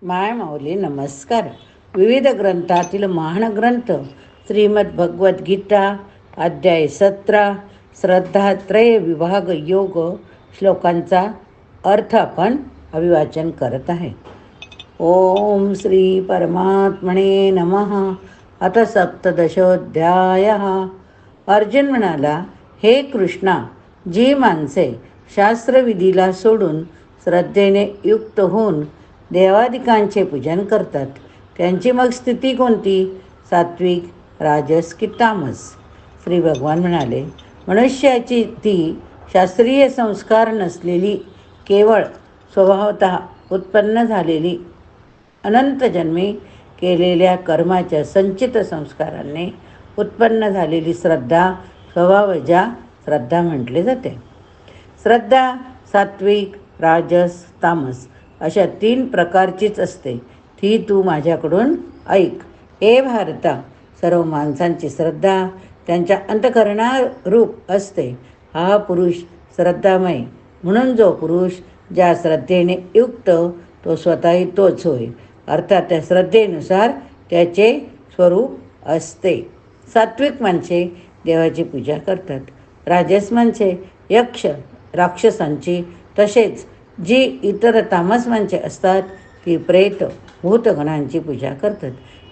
माय माऊली नमस्कार. विविध ग्रंथातील महान ग्रंथ श्रीमद भगवद्गीता अध्याय 17 श्रद्धात्रय विभाग योग श्लोकांचा अर्थ आपण अभिवाचन करत आहे. ओम श्री परमात्मने नमः. अथ सप्तदशोध्याय. अर्जुन म्हणाला, हे कृष्णा, जी माणसे शास्त्रविधीला सोडून श्रद्धेने युक्त होऊन देवादिकांचे पूजन करतात, त्यांची मग स्थिती कोणती? सात्विक, राजस की तामस? श्री भगवान म्हणाले, मनुष्याची ती शास्त्रीय संस्कार नसलेली, केवळ स्वभावतः उत्पन्न झालेली, अनंत जन्मी केलेल्या कर्माच्या संचित संस्कारांनी उत्पन्न झालेली श्रद्धा स्वभावजा श्रद्धा म्हटले जाते. श्रद्धा सात्विक, राजस, तामस अशा 3 प्रकारचीच असते. ती तू माझ्याकडून ऐक. हे भारता, सर्व माणसांची श्रद्धा त्यांच्या अंतःकरणारूप असते. हा पुरुष श्रद्धामय, म्हणून जो पुरुष ज्या श्रद्धेने युक्त तो स्वतःही तोच होय. अर्थात त्या श्रद्धेनुसार त्याचे स्वरूप असते. सात्विक माणसे देवाची पूजा करतात. राजस माणसे यक्ष राक्षसांची, तसेच जी इतर तामस माणसे असतात ती प्रेत भूतगणांची पूजा करतात.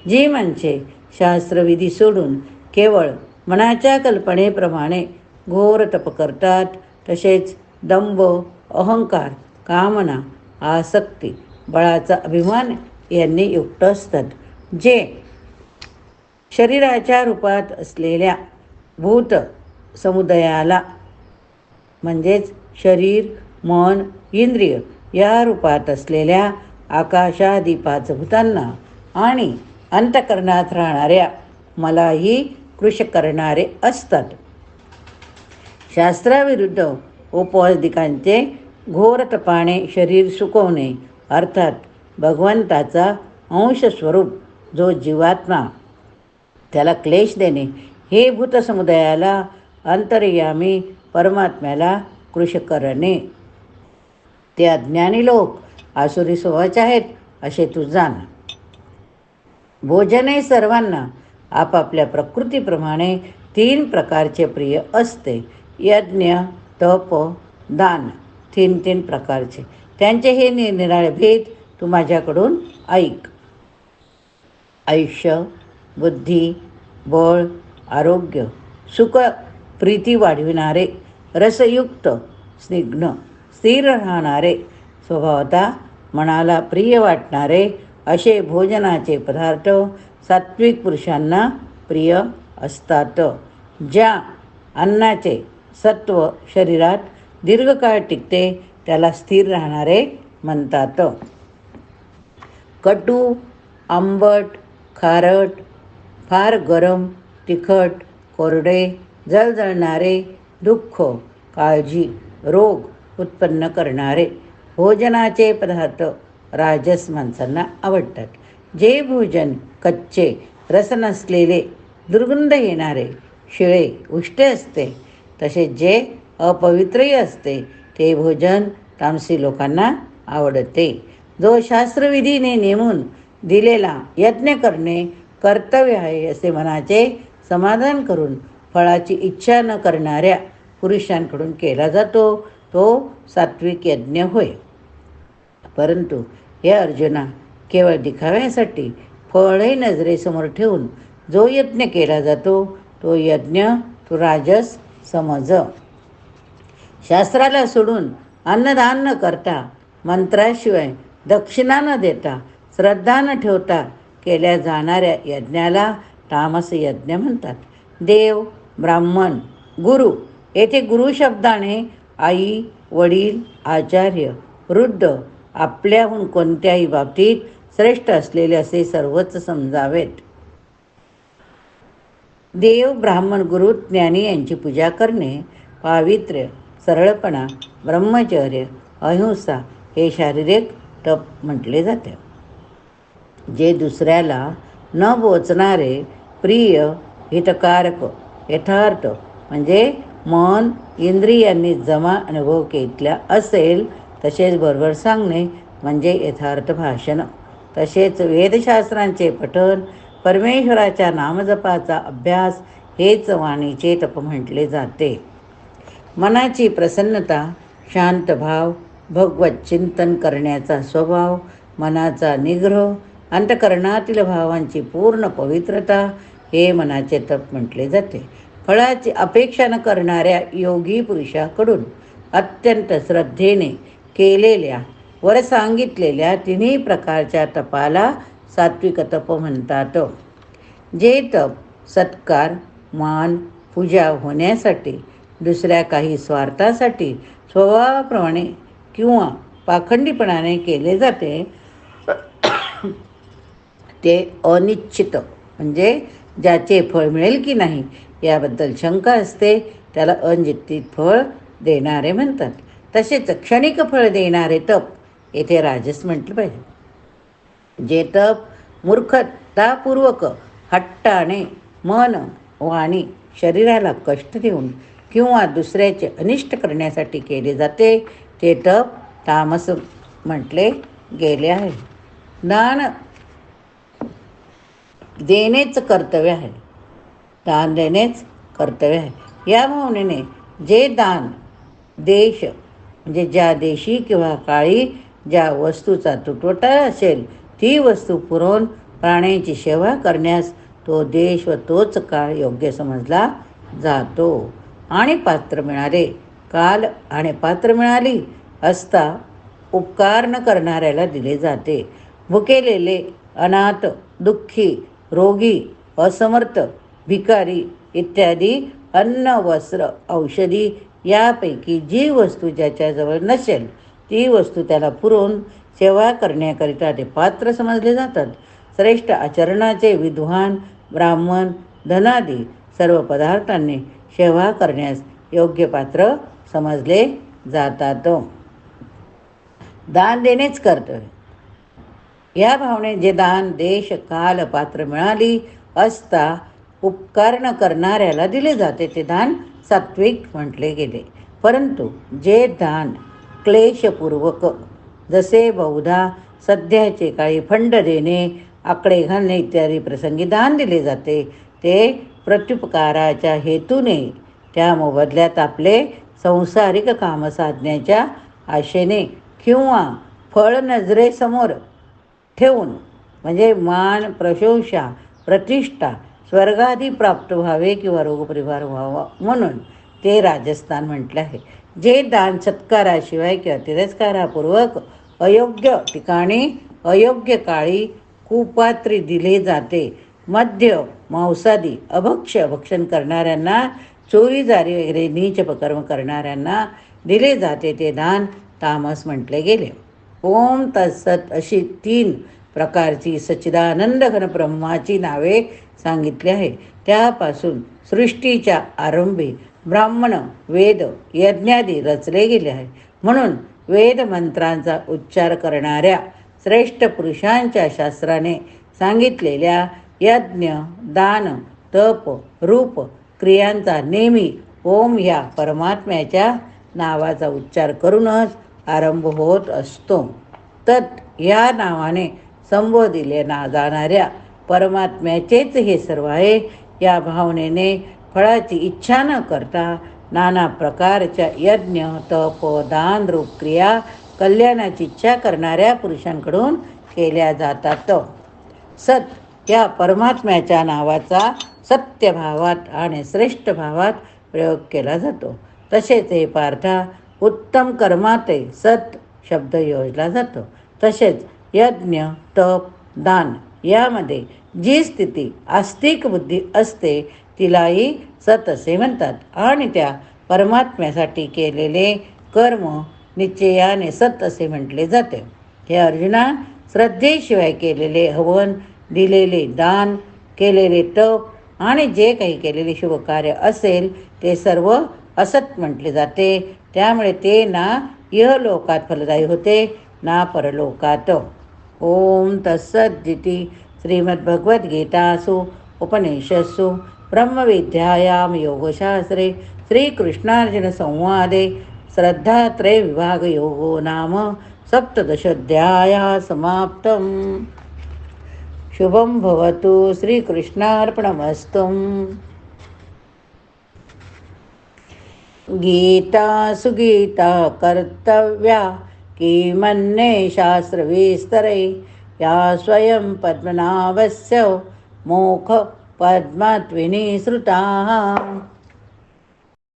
जी माणसे शास्त्रविधी सोडून केवळ मनाच्या कल्पनेप्रमाणे घोर तप करतात, तसेच दंभ, अहंकार, कामना, आसक्ती, बळाचा अभिमान यांनी युक्त असतात. जे शरीराच्या रूपात असलेल्या भूत समुदायाला म्हणजेच शरीर, मन, इंद्रिय या रूपात असलेल्या आकाशादी 5 भूतांना आणि अंतःकरणात राहणाऱ्या मलाही कृश करणारे असतात. शास्त्राविरुद्ध उपवादिकांचे घोर तपाने शरीर सुकवणे, अर्थात भगवंताचा अंशस्वरूप जो जीवात्मा त्याला क्लेश देणे, हे भूतसमुदायाला अंतर्यामी परमात्म्याला कृश करणे. ते अज्ञानी लोक आसुरी स्वभावाचे आहेत असे तू जाण. भोजन हे सर्वांना आपापल्या प्रकृतीप्रमाणे 3 प्रकारचे प्रिय असते. यज्ञ, तप, दान 3 प्रकारचे. त्यांचे हे निरनिराळे भेद तू माझ्याकडून ऐक. आयुष्य, बुद्धी, बळ, आरोग्य, सुख, प्रीती वाढविणारे, रसयुक्त, स्निग्ध, स्थिर राहणारे, स्वभावतः मनाला प्रिय वाटणारे असे भोजनाचे पदार्थ सात्विक पुरुषांना प्रिय असतात. ज्या अन्नाचे सत्व शरीरात दीर्घकाळ टिकते त्याला स्थिर राहणारे म्हणतात. कटू, आंबट, खारट, फार गरम, तिखट, कोरडे, जळजळणारे, दुःख, काळजी, रोग उत्पन्न करणारे भोजनाचे पदार्थ राजस माणसांना आवडतात. जे भोजन कच्चे, रस नसलेले, दुर्गंध येणारे, शिळे, उष्टे असते, तसेच जे अपवित्रही असते ते भोजन तामसी लोकांना आवडते. जो शास्त्रविधीने नेमून दिलेला यज्ञ करणे कर्तव्य आहे असे मनाचे समाधान करून फळाची इच्छा न करणाऱ्या पुरुषांकडून केला जातो तो सात्विक यज्ञ होय. परंतु हे अर्जुना, केवळ दिखाव्यासाठी फळही नजरेसमोर ठेवून जो यज्ञ केला जातो तो यज्ञ तू राजस समज. शास्त्राला सोडून अन्नदान न करता, मंत्राशिवाय दक्षिणा न देता, श्रद्धा न ठेवता केल्या जाणाऱ्या यज्ञाला तामस यज्ञ म्हणतात. देव, ब्राह्मण, गुरु येथे गुरु शब्दाने आई, वडील, आचार्य, वृद्ध आपल्याहून कोणत्याही बाबतीत श्रेष्ठ असलेले असे सर्वच समजावेत. देव, ब्राह्मण, गुरु, ज्ञानी यांची पूजा करणे पावित्र्य, सरळपणा, ब्रह्मचर्य, अहिंसा हे शारीरिक तप म्हटले जाते. जे दुसऱ्याला न बोचणारे, प्रिय, हितकारक, यथार्थ म्हणजे मन इंद्रियांनी जमा अनुभव घेतला असेल तसेच बरोबर सांगणे म्हणजे यथार्थ भाषण. तसेच वेदशास्त्रांचे पठण, परमेश्वराच्या नामजपाचा अभ्यास हेच वाणीचे तप म्हटले जाते. मनाची प्रसन्नता, शांत भाव, भगवत चिंतन करण्याचा स्वभाव, मनाचा निग्रह, अंतःकरणातील भावांची पूर्ण पवित्रता हे मनाचे तप म्हटले जाते. फळाची अपेक्षा न करणाऱ्या योगी पुरुषाकडून अत्यंत श्रद्धेने केलेल्या वर सांगितलेल्या तिन्ही प्रकारच्या तपाला सात्विक तप म्हणतात. जे तप सत्कार, मान, पूजा होण्यासाठी, दुसऱ्या काही स्वार्थासाठी, स्वभावाप्रमाणे किंवा पाखंडीपणाने केले जाते ते अनिश्चित म्हणजे ज्याचे फळ मिळेल की नाही याबद्दल शंका असते त्याला अनिश्चित फळ देणारे म्हणतात. तसेच क्षणिक फळ देणारे तप येथे राजस म्हटलं पाहिजे. जे तप मूर्खतापूर्वक हट्टाने मन, वाणी, शरीराला कष्ट देऊन किंवा दुसऱ्याचे अनिष्ट करण्यासाठी केले जाते ते तप तामस म्हटले गेले आहे. दान देणेच कर्तव्य आहे. दान देणेच कर्तव्य आहे. या भावनेने जे दान देश म्हणजे ज्या देशी किंवा काळी ज्या वस्तूचा तुटवडा असेल ती वस्तू पुरवून प्राण्यांची सेवा करण्यास तो देश व तोच काळ योग्य समजला जातो. आणि पात्र मिळाले, काल आणि पात्र मिळाली असता उपकार न करणाऱ्याला दिले जाते. भुकेलेले, अनाथ, दुःखी, रोगी, असमर्थ, भिकारी इत्यादी अन्न, वस्त्र, औषधी यापैकी जी वस्तू ज्याच्याजवळ नसेल ती वस्तू त्याला पुरवून सेवा करण्याकरिता ते पात्र समजले जातात. श्रेष्ठ आचरणाचे विद्वान, ब्राह्मण, धनादी सर्व पदार्थांनी सेवा करण्यास योग्य पात्र समजले जातात. दान देणेच कर्तव्य. या भावने जे दान देश, काल, पात्र मिळाली असता उपकार न करणाऱ्याला दिले जाते ते दान सात्विक म्हटले गेले. परंतु जे दान क्लेशपूर्वक, जसे बहुधा सध्याचे काळी फंड देणे, आकडे घालणे इत्यादी प्रसंगी दान दिले जाते ते प्रत्युपकाराच्या हेतूने त्या मोबदल्यात आपले संसारिक काम साधण्याच्या आशेने किंवा फळ नजरेसमोर ठेवून म्हणजे मान, प्रशंसा, प्रतिष्ठा, स्वर्गादी प्राप्त व्हावे किंवा रोगपरिवार व्हावा म्हणून ते राजस्थान म्हटले आहे. जे दान सत्काराशिवाय किंवा तिरस्कारापूर्वक अयोग्य ठिकाणी, अयोग्य काळी, कुपात्री दिले जाते, मद्य, मांसादी अभक्ष्य भक्षण करणाऱ्यांना, चोरीजारी वगैरे नीच कर्म करणाऱ्यांना दिले जाते ते दान तामस म्हटले गेले. ओम तत्सत अशी 3 प्रकारची सच्चिदानंद घन ब्रह्माची नावे सांगितली आहे. त्यापासून सृष्टीच्या आरंभी ब्राह्मण, वेद, यज्ञादी रचले गेले आहे. म्हणून वेद मंत्रांचा उच्चार करणाऱ्या श्रेष्ठ पुरुषांच्या शास्त्राने सांगितलेल्या यज्ञ, दान, तप, रूप क्रियांचा नेहमी ओम ह्या परमात्म्याच्या नावाचा उच्चार करूनच आरंभ होत असतो. तत् या नावाने संबोधिले जाणाऱ्या परमात्म्याचेच हे सर्व आहे. या भावनेने फळाची इच्छा न करता नाना प्रकारच्या यज्ञ, तप, दान रूप क्रिया कल्याणाची इच्छा करणाऱ्या पुरुषांकडून केल्या जातात. सत या परमात्म्याच्या नावाचा सत्यभावात आणि श्रेष्ठ भावात प्रयोग केला जातो. तसेच हे पार्था उत्तम कर्मातही सत शब्द योजला जातो. तसेच यज्ञ, तप, दान यामध्ये जी स्थिती आस्तिक बुद्धी असते तिलाही सत असे म्हणतात. आणि त्या परमात्म्यासाठी केलेले कर्म निश्चयाने सत असे म्हटले जाते. हे अर्जुना, श्रद्धेशिवाय केलेले हवन, दिलेले दान, केलेले तप आणि जे काही केलेले शुभ कार्य असेल ते सर्व असत म्हटले जाते. त्यामुळे ते ना इहलोकात फलदायी होते ना परलोकात. ओम तत्सदिति श्रीमद्भगवद्गीतासु उपनिषत्सु ब्रह्मविद्यायां योगशास्त्रे श्रीकृष्णार्जुनसंवादे श्रद्धात्रयविभागयोगो नाम 17 समाप्तम्. शुभं भवतु. श्रीकृष्णार्पणमस्तु. गीता सुगीता कर्तव्या किमन्ये शास्त्रविस्तरे या स्वयं पद्मनाभस्य मोक्ष पद्मात्विनी श्रुताः.